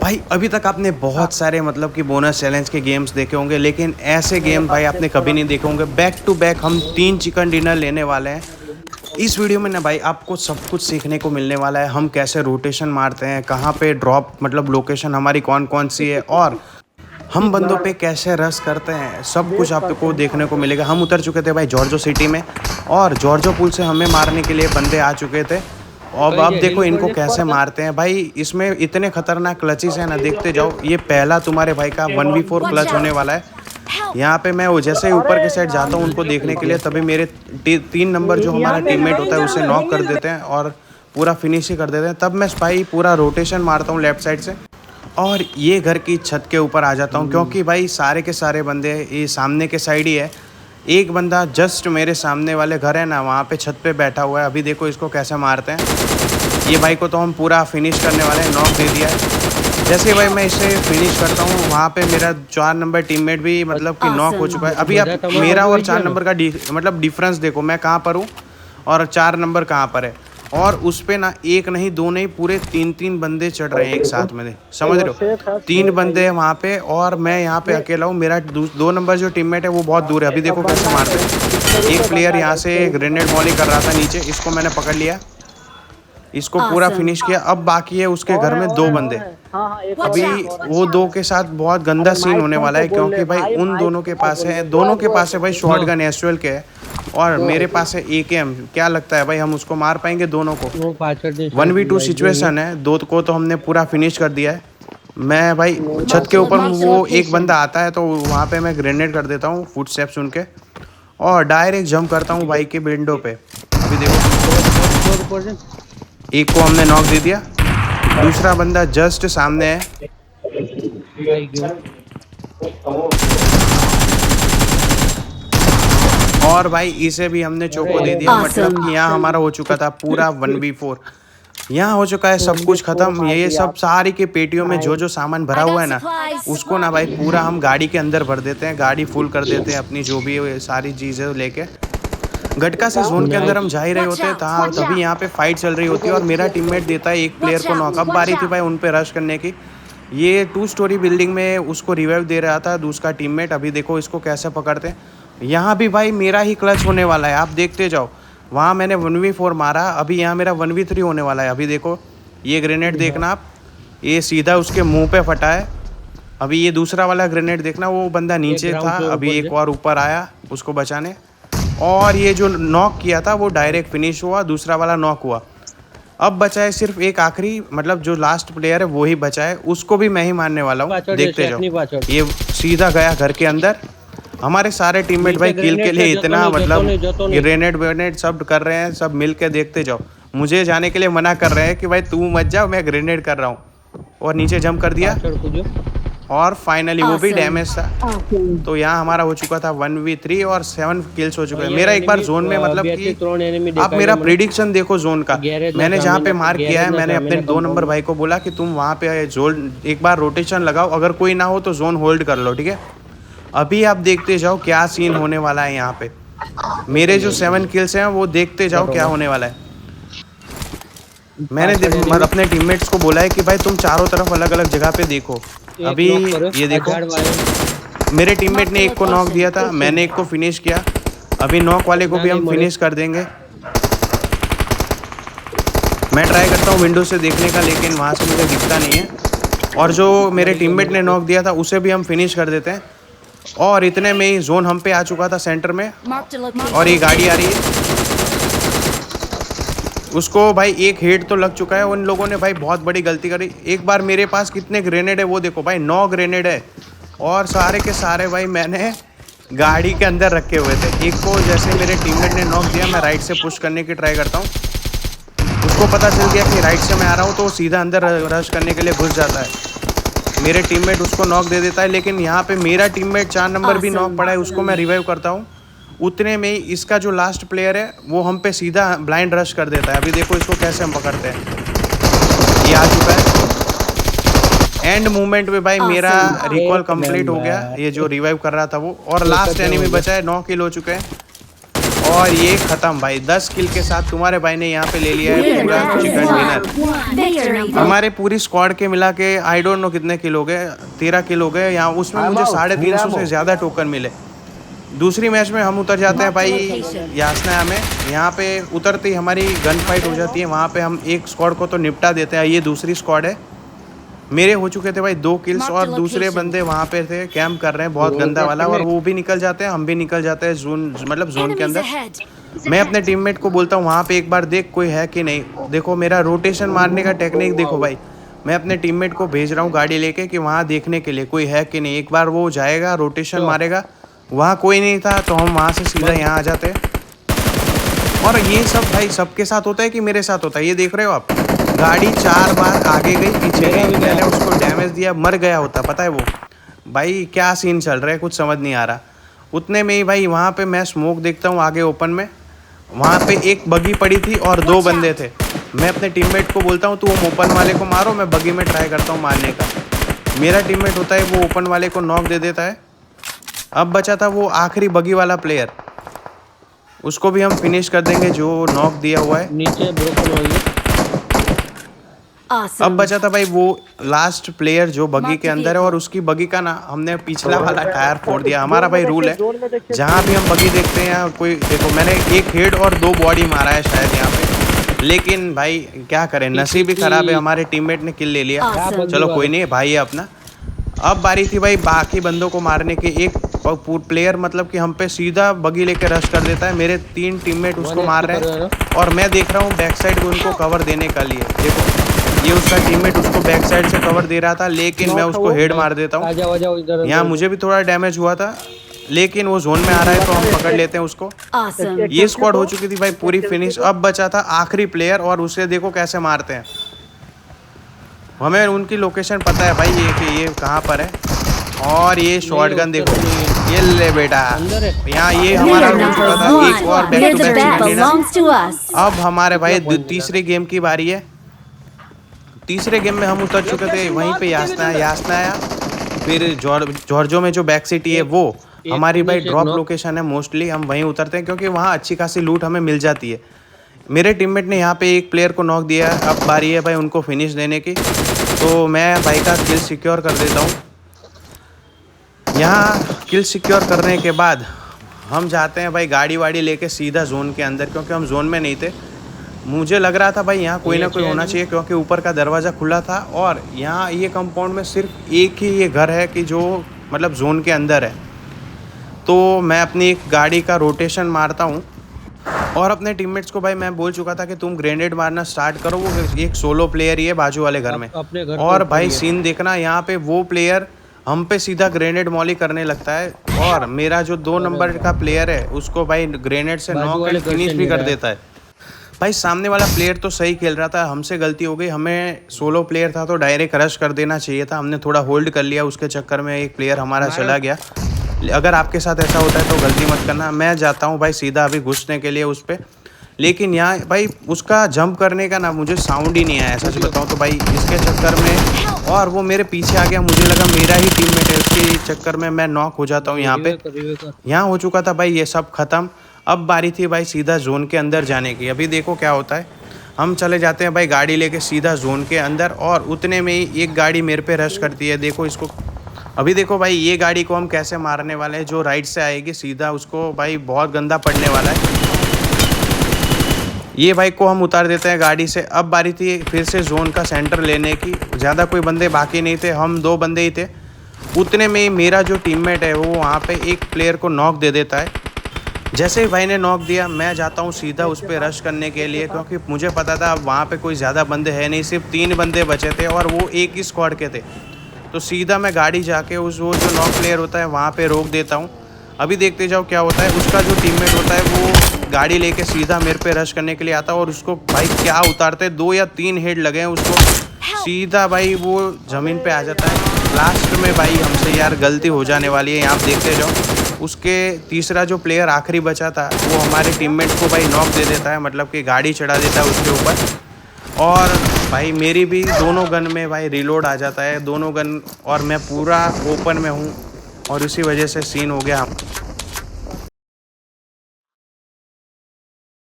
भाई अभी तक आपने बहुत सारे मतलब कि बोनस चैलेंज के गेम्स देखे होंगे, लेकिन ऐसे गेम भाई आपने कभी नहीं देखे होंगे। बैक टू बैक हम 3 चिकन डिनर लेने वाले हैं। इस वीडियो में ना भाई आपको सब कुछ सीखने को मिलने वाला है। हम कैसे रोटेशन मारते हैं, कहाँ पे ड्रॉप मतलब लोकेशन हमारी कौन कौन सी है, और हम बंदों पे कैसे रश करते हैं, सब कुछ आपको देखने को मिलेगा। हम उतर चुके थे भाई जॉर्जो सिटी में, और जॉर्जो पुल से हमें मारने के लिए बंदे आ चुके थे। और अब देखो इनको कैसे मारते हैं भाई। इसमें इतने खतरनाक क्लचेस हैं ना, देखते जाओ। ये पहला तुम्हारे भाई का 1v4 क्लच होने वाला है। यहाँ पे मैं वो जैसे ही ऊपर के साइड जाता हूँ उनको देखने के लिए, तभी मेरे 3 नंबर जो हमारा टीममेट होता है उसे नॉक कर देते हैं और पूरा फिनिश ही कर देते हैं। तब मैं भाई पूरा रोटेशन मारता हूँ लेफ्ट साइड से, और ये घर की छत के ऊपर आ जाता हूँ, क्योंकि भाई सारे के सारे बंदे ये सामने के साइड ही है। एक बंदा जस्ट मेरे सामने वाले घर है ना, वहाँ पे छत पे बैठा हुआ है। अभी देखो इसको कैसे मारते हैं। ये भाई को तो हम पूरा फिनिश करने वाले हैं, नॉक दे दिया है। जैसे भाई मैं इसे फिनिश करता हूँ, वहाँ पे मेरा 4 नंबर टीममेट भी मतलब कि नॉक हो चुका है। अभी आप मेरा और 4 नंबर का मतलब डिफरेंस देखो, मैं कहाँ पर हूँ और 4 नंबर कहाँ पर है। और उस पे ना एक नहीं दो नहीं पूरे 3 बंदे चढ़ रहे हैं एक साथ में, समझ रहे हो। 3 बंदे हैं वहाँ पे और मैं यहाँ पे अकेला हूँ। मेरा 2 नंबर जो टीममेट है वो बहुत दूर है। अभी देखो कैसे मारते हैं। एक प्लेयर यहाँ से ग्रेनेड बॉलिंग कर रहा था नीचे, इसको मैंने पकड़ लिया, इसको पूरा फिनिश किया। अब बाकी है उसके घर में 2 बंदे। अभी वो 2 के साथ बहुत गंदा सीन होने वाला है, क्योंकि भाई उन दोनों के पास है भाई शॉटगन एसएल के है, और मेरे पास है एकेएम। क्या लगता है भाई हम उसको मार पाएंगे दोनों को? 1v2 सिचुएशन है, 2 को तो हमने पूरा फिनिश कर दिया है। मैं भाई छत के ऊपर, वो एक बंदा आता है तो वहाँ पे मैं ग्रेनेड कर देता हूँ फुट स्टेप सुन के, और डायरेक्ट जंप करता हूँ बाइक के विंडो पे। अभी देखो एक को हमने नॉक दे दिया, दूसरा बंदा जस्ट सामने है। और भाई इसे भी हमने चोको दे दिया। मतलब कि यहाँ हमारा हो चुका था पूरा 1v4। यहाँ हो चुका है सब कुछ खत्म। ये सब सारी के पेटियों में जो जो सामान भरा हुआ है ना, उसको ना भाई पूरा हम गाड़ी के अंदर भर देते हैं, गाड़ी फुल कर देते हैं अपनी जो भी सारी चीज़ें लेके। गटका से जोन के अंदर हम जा ही रहे होते हैं, तभी यहाँ पे फाइट चल रही होती है और मेरा टीममेट देता है एक प्लेयर को नॉक। अब बारी थी भाई उन पे रश करने की। ये 2 स्टोरी बिल्डिंग में उसको रिवाइव दे रहा था दूसरा टीममेट। अभी देखो इसको कैसे पकड़ते हैं। यहाँ भी भाई मेरा ही क्लच होने वाला है, आप देखते जाओ। वहाँ मैंने 1v4 मारा, अभी यहाँ मेरा 1v3 होने वाला है। अभी देखो ये ग्रेनेड देखना आप, ये सीधा उसके मुंह पे फटा है। अभी ये दूसरा वाला ग्रेनेड देखना, वो बंदा नीचे था, अभी एक और ऊपर आया उसको बचाने। और ये जो नॉक किया था वो डायरेक्ट फिनिश हुआ, दूसरा वाला नॉक हुआ। अब बचा है सिर्फ एक आखिरी, मतलब जो लास्ट प्लेयर है वो ही बचा है, उसको भी मैं ही मारने वाला हूँ। देखते जाओ, ये सीधा गया घर के अंदर। हमारे सारे टीममेट भाई किल के लिए इतना मतलब ग्रेनेड वेनेड सब कर रहे हैं, सब मिल के देखते जाओ। मुझे जाने के लिए मना कर रहे हैं कि भाई तू मत जा, मैं ग्रेनेड कर रहा हूँ। और नीचे जंप कर दिया, और फाइनली वो भी डैमेज था। तो यहाँ हमारा हो चुका था 1v3 और 7 किल्स हो चुके हैं। मेरा एक बार जोन में मतलब कि आप मेरा प्रिडिक्शन देखो जोन का, मैंने जहाँ पे मार्क किया है, मैंने अपने 2 नंबर भाई को बोला कि तुम वहाँ पे जोन एक बार रोटेशन लगाओ, अगर कोई ना हो तो जोन होल्ड कर लो, ठीक है। अभी आप देखते जाओ क्या सीन होने वाला है यहाँ पे। मेरे जो 7 किल्स हैं वो देखते जाओ क्या होने वाला है। मैंने अपने टीममेट्स को बोला है कि भाई तुम चारों तरफ अलग अलग जगह पे देखो। अभी ये देखो मेरे टीममेट ने एक को नॉक दिया था, मैंने एक को फिनिश किया। अभी नॉक वाले को भी हम फिनिश कर देंगे। मैं ट्राई करता हूँ विंडो से देखने का, लेकिन वहाँ से मुझे दिखता नहीं है। और जो मेरे टीममेट ने नॉक दिया था उसे भी हम फिनिश कर देते हैं। और इतने में ही जोन हम पे आ चुका था सेंटर में, और ये गाड़ी आ रही है। उसको भाई एक हेड तो लग चुका है। उन लोगों ने भाई बहुत बड़ी गलती करी। एक बार मेरे पास कितने ग्रेनेड है वो देखो भाई, 9 ग्रेनेड है, और सारे के सारे भाई मैंने गाड़ी के अंदर रखे हुए थे। एक को जैसे मेरे टीममेट ने नॉक दिया, मैं राइट से पुश करने की ट्राई करता हूँ। उसको पता चल गया कि राइट से मैं आ रहा हूँ, तो वो सीधा अंदर रश करने के लिए घुस जाता है। मेरे टीममेट उसको नॉक दे देता है, लेकिन यहाँ पे मेरा टीममेट 4 नंबर भी नॉक पड़ा है, उसको मैं रिवाइव करता हूँ। उतने में ही इसका जो लास्ट प्लेयर है वो हम पे सीधा ब्लाइंड रश कर देता है। अभी देखो इसको कैसे हम पकड़ते हैं। ये आ चुका है एंड मूवमेंट में भाई, मेरा रिकॉल कंप्लीट हो गया। ये जो रिवाइव कर रहा था वो, और लास्ट एनिमी बचा है, 9 किल हो चुके हैं। और ये खत्म भाई। 10 किल के साथ तुम्हारे भाई ने यहाँ पे ले लिया है पूरा चिकन डिनर। हमारे पूरी स्क्वाड के मिला के आई डोंट नो कितने किल हो गए, 13 किल हो गए यहाँ। उसमें मुझे 350 से ज़्यादा टोकन मिले। दूसरी मैच में हम उतर जाते हैं भाई यासना में। यहाँ पे उतरते ही हमारी गन फाइट हो जाती है। वहाँ पे हम एक स्क्वाड को तो निपटा देते हैं। ये दूसरी स्क्वाड है। मेरे हो चुके थे भाई 2 किल्स और दूसरे बंदे वहाँ पे थे कैंप कर रहे हैं बहुत गंदा वाला, और वो भी निकल जाते हैं, हम भी निकल जाते हैं जोन, मतलब जोन के अंदर। मैं अपने टीममेट को बोलता हूँ वहाँ पे एक बार देख कोई है कि नहीं। देखो मेरा रोटेशन मारने का टेक्निक देखो भाई। मैं अपने टीममेट को भेज रहा हूँ गाड़ी लेके कि वहाँ देखने के लिए कोई है कि नहीं। एक बार वो जाएगा रोटेशन मारेगा, वहाँ कोई नहीं था तो हम वहाँ से सीधा यहाँ आ जाते हैं। और ये सब भाई सबके साथ होता है कि मेरे साथ होता है, ये देख रहे हो आप। गाड़ी 4 बार आगे गई पीछे गई, मैंने उसको डैमेज दिया, मर गया होता पता है वो। भाई क्या सीन चल रहा है कुछ समझ नहीं आ रहा। उतने में ही भाई वहाँ पे मैं स्मोक देखता हूँ आगे ओपन में, वहाँ पे एक बगी पड़ी थी और 2 बंदे थे। मैं अपने टीममेट को बोलता हूँ तुम ओपन वाले को मारो, मैं बगी में ट्राई करता हूँ मारने का। मेरा टीममेट होता है वो ओपन वाले को नॉक दे देता है। अब बचा था वो आखिरी बगी वाला प्लेयर, उसको भी हम फिनिश कर देंगे जो नॉक दिया हुआ है। नीचे ब्रोकन हो गई। अब बचा था भाई वो लास्ट प्लेयर जो बगी के अंदर है, और उसकी बगी का ना हमने पिछला वाला टायर फोड़ दिया। हमारा भाई रूल है जहाँ भी हम बगी देखते हैं कोई, देखो मैंने एक हेड और 2 बॉडी मारा है शायद यहाँ पे, लेकिन भाई क्या करें नसीब ही खराब है, हमारे टीममेट ने किल ले लिया। चलो कोई नहीं, भाई है अपना। अब बारी थी भाई बाकी बंदों को मारने के। एक प्लेयर मतलब कि हम पे सीधा बगी लेके रश कर देता है, मेरे 3 टीममेट उसको मार रहे हैं और मैं देख रहा हूँ बैक साइड को उनको कवर देने का लिए। देखो ये उसका टीममेट उसको बैक साइड से कवर दे रहा था, लेकिन मैं उसको हेड मार देता हूँ। यहाँ मुझे भी थोड़ा डैमेज हुआ था, लेकिन वो जोन में आ रहा है तो हम पकड़ लेते हैं उसको। ये स्क्वाड हो चुकी थी भाई पूरी फिनिश। अब बचा था आखिरी प्लेयर, और उसे देखो कैसे मारते हैं। हमें उनकी लोकेशन पता है भाई ये कि ये कहाँ पर है। और ये शॉटगन देखो, ये ले बेटा यहाँ ये हमारा हो चुका था एक और बैक टू बैक। अब हमारे भाई तीसरे गेम की बारी है। तीसरे गेम में हम उतर चुके थे वहीं पे यासना आया, फिर जॉर्जो में जो बैक सिटी है वो हमारी भाई ड्रॉप लोकेशन है। मोस्टली हम वहीं उतरते हैं क्योंकि वहाँ अच्छी खासी लूट हमें मिल जाती है। मेरे टीममेट ने यहाँ पे एक प्लेयर को नॉक दिया। अब बारी है भाई उनको फिनिश देने की, तो मैं भाई का किल सिक्योर कर देता हूँ। यहाँ किल सिक्योर करने के बाद हम जाते हैं भाई गाड़ी वाड़ी लेके सीधा जोन के अंदर, क्योंकि हम जोन में नहीं थे। मुझे लग रहा था भाई यहाँ कोई ना कोई होना चाहिए क्योंकि ऊपर का दरवाज़ा खुला था, और यहाँ ये कंपाउंड में सिर्फ एक ही ये घर है कि जो मतलब जोन के अंदर है। तो मैं अपनी एक गाड़ी का रोटेशन मारता हूँ और अपने टीममेट्स को भाई मैं बोल चुका था कि तुम ग्रेनेड मारना स्टार्ट करो। वो एक सोलो प्लेयर ही है बाजू वाले घर में। और भाई सीन देखना, यहाँ पे वो प्लेयर हम पे सीधा ग्रेनेड मॉली करने लगता है, और मेरा जो 2 नंबर का प्लेयर है उसको भाई ग्रेनेड से नॉक एंड फिनिश भी कर देता है। भाई सामने वाला प्लेयर तो सही खेल रहा था, हमसे गलती हो गई। हमें सोलो प्लेयर था तो डायरेक्ट रश कर देना चाहिए था, हमने थोड़ा होल्ड कर लिया, उसके चक्कर में एक प्लेयर हमारा चला गया। अगर आपके साथ ऐसा होता है तो गलती मत करना। मैं जाता हूँ भाई सीधा अभी घुसने के लिए उस पर, लेकिन यहाँ भाई उसका जंप करने का ना मुझे साउंड ही नहीं आया सच बताऊँ तो भाई। इसके चक्कर में और वो मेरे पीछे आ गया, मुझे लगा मेरा ही टीममेट है, उसके चक्कर में मैं नॉक हो जाता हूँ यहाँ पे। यहाँ हो चुका था भाई ये सब ख़त्म। अब बारी थी भाई सीधा जोन के अंदर जाने की। अभी देखो क्या होता है, हम चले जाते हैं भाई गाड़ी लेके सीधा जोन के अंदर, और उतने में ही एक गाड़ी मेरे पे रश करती है। देखो इसको, अभी देखो भाई ये गाड़ी को हम कैसे मारने वाले हैं। जो राइट से आएगी सीधा उसको भाई बहुत गंदा पड़ने वाला है। ये बाइक को हम उतार देते हैं गाड़ी से। अब बारी थी फिर से जोन का सेंटर लेने की। ज़्यादा कोई बंदे बाकी नहीं थे, हम 2 बंदे ही थे। उतने में मेरा जो टीममेट है वो वहाँ पे एक प्लेयर को नॉक दे देता है। जैसे ही भाई ने नॉक दिया मैं जाता हूँ सीधा उस पर रश करने के लिए, क्योंकि मुझे पता था वहाँ पे कोई ज़्यादा बंदे है नहीं, सिर्फ 3 बंदे बचे थे और वो एक ही स्क्वाड के थे। तो सीधा मैं गाड़ी जाके उस वो जो नॉक प्लेयर होता है वहाँ पे रोक देता हूँ। अभी देखते जाओ क्या होता है। उसका जो टीममेट होता है वो गाड़ी लेके सीधा मेरे पे रश करने के लिए आता है, और उसको भाई क्या उतारते 2 या 3 हेड लगे हैं उसको, सीधा भाई वो ज़मीन पे आ जाता है। लास्ट में भाई हमसे यार गलती हो जाने वाली है, यहाँ देखते जाओ। उसके तीसरा जो प्लेयर आखिरी बचा था वो हमारे टीममेट को भाई नॉक दे देता है, मतलब कि गाड़ी चढ़ा देता है उसके ऊपर। और भाई मेरी भी दोनों गन में भाई रिलोड आ जाता है, दोनों गन, और मैं पूरा ओपन में हूँ, और इसी वजह से सीन हो गया।